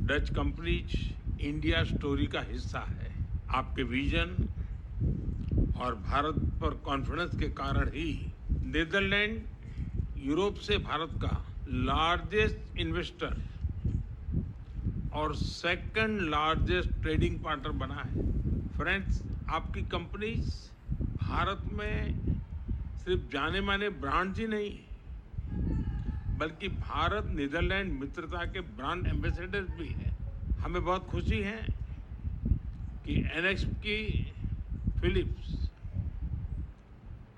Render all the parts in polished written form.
Dutch companies India story का हिस्सा है। आपके विजन और भारत पर कॉन्फिडेंस के कारण ही नीदरलैंड यूरोप से भारत का लार्जेस्ट इन्वेस्टर और सेकंड लार्जेस्ट ट्रेडिंग पार्टनर बना है। फ्रेंड्स, आपकी कंपनीज भारत में सिर्फ जाने माने ब्रांड्स ही नहीं, बल्कि भारत नीदरलैंड मित्रता के ब्रांड एम्बेसडर्स भी हैं। हमें बहुत खुशी है कि एनएक्सपी फिलिप्स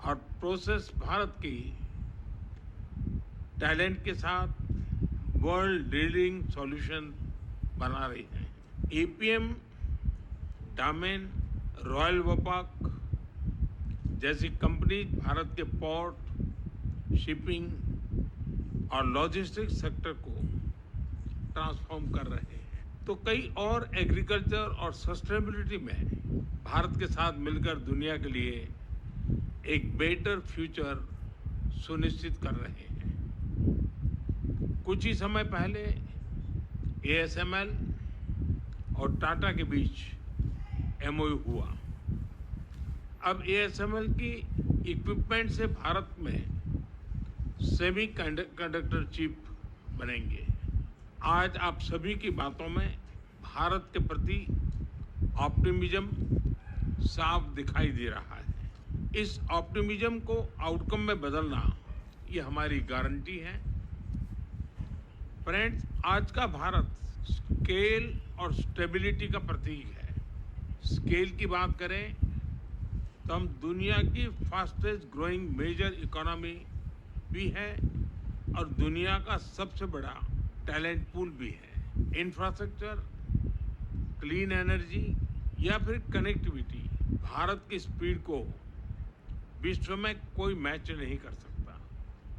और प्रोसेस भारत की टैलेंट के साथ वर्ल्ड लीडिंग सॉल्यूशन बना रही है। एपीएम, डामेन, रॉयल वोपाक जैसी कंपनी भारत के पोर्ट, शिपिंग और लॉजिस्टिक्स सेक्टर को ट्रांसफॉर्म कर रहे हैं। तो कई और एग्रीकल्चर और सस्टेनेबिलिटी में भारत के साथ मिलकर दुनिया के लिए एक बेटर फ्यूचर सुनिश्चित कर रहे हैं। कुछ ही समय पहले एएसएमएल और टाटा के बीच एमओयू हुआ। अब एएसएमएल की इक्विपमेंट से भारत में सेमी कंडक्टर चिप बनेंगे। आज आप सभी की बातों में भारत के प्रति ऑप्टिमिज्म साफ दिखाई दे रहा है। इस ऑप्टिमिज्म को आउटकम में बदलना ये हमारी गारंटी है। फ्रेंड्स, आज का भारत स्केल और स्टेबिलिटी का प्रतीक है। स्केल की बात करें तो हम दुनिया की फास्टेस्ट ग्रोइंग मेजर इकोनॉमी भी है और दुनिया का सबसे बड़ा टैलेंट पूल भी है। इंफ्रास्ट्रक्चर, क्लीन एनर्जी या फिर कनेक्टिविटी, भारत की स्पीड को विश्व में कोई मैच नहीं कर सकता।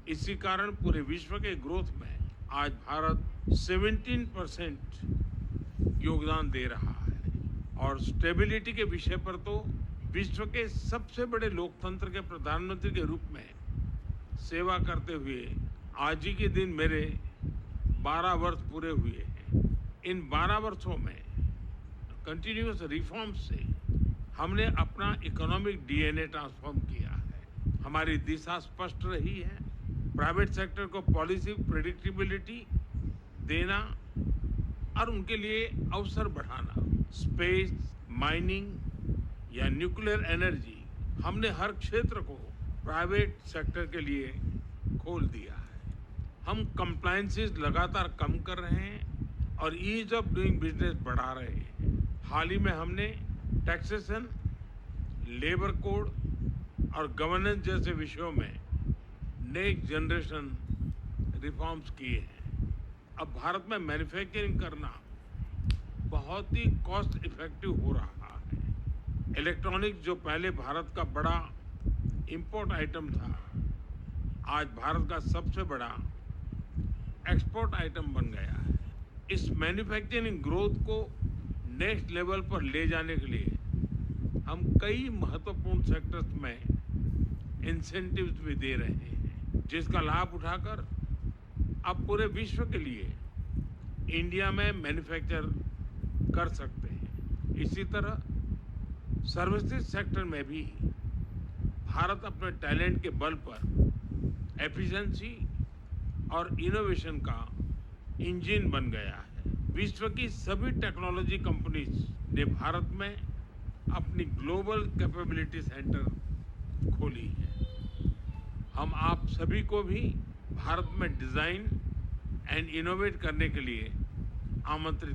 इसी कारण पूरे विश्व के ग्रोथ में आज भारत 17% योगदान दे रहा है। और स्टेबिलिटी के विषय पर तो विश्व के सबसे बड़े लोकतंत्र के प्रधानमंत्री के रूप में सेवा करते हुए आज ही के दिन मेरे 12 वर्ष पूरे हुए हैं। इन 12 वर्षों में कंटिन्यूअस रिफॉर्म से हमने अपना इकोनॉमिक डीएनए ट्रांसफॉर्म किया है। हमारी दिशा स्पष्ट रही है। प्राइवेट सेक्टर को पॉलिसी प्रेडिक्टेबिलिटी देना और उनके लिए अवसर बढ़ाना। स्पेस, माइनिंग या न्यूक्लियर एनर्जी, हमने हर क्षेत्र को प्राइवेट सेक्टर के लिए खोल दिया है। हम कंप्लायंसेस लगातार कम कर रहे हैं और ईज ऑफ डूइंग बिजनेस बढ़ा रहे हैं। हाल ही में हमने टैक्सेशन, लेबर कोड और गवर्नेंस जैसे विषयों में नेक्स्ट जनरेशन रिफॉर्म्स किए हैं। अब भारत में मैन्युफैक्चरिंग करना बहुत ही कॉस्ट इफेक्टिव हो रहा है। इलेक्ट्रॉनिक्स, जो पहले भारत का बड़ा इंपोर्ट आइटम था, आज भारत का सबसे बड़ा एक्सपोर्ट आइटम बन गया है। इस मैन्युफैक्चरिंग ग्रोथ को नेक्स्ट लेवल पर ले जाने के लिए हम कई महत्वपूर्ण सेक्टर्स में इंसेंटिव्स भी दे रहे हैं, जिसका लाभ उठाकर आप पूरे विश्व के लिए इंडिया में मैन्युफैक्चर कर सकते हैं। इसी तरह सर्विसेज सेक्टर में भी भारत अपने टैलेंट के बल पर एफिशिएंसी और इनोवेशन का इंजन बन गया है। विश्व की सभी टेक्नोलॉजी कंपनीज ने भारत में अपनी ग्लोबल कैपेबिलिटी सेंटर खोली है। हम आप सभी को भी भारत में डिजाइन एंड इनोवेट करने के लिए आमंत्रित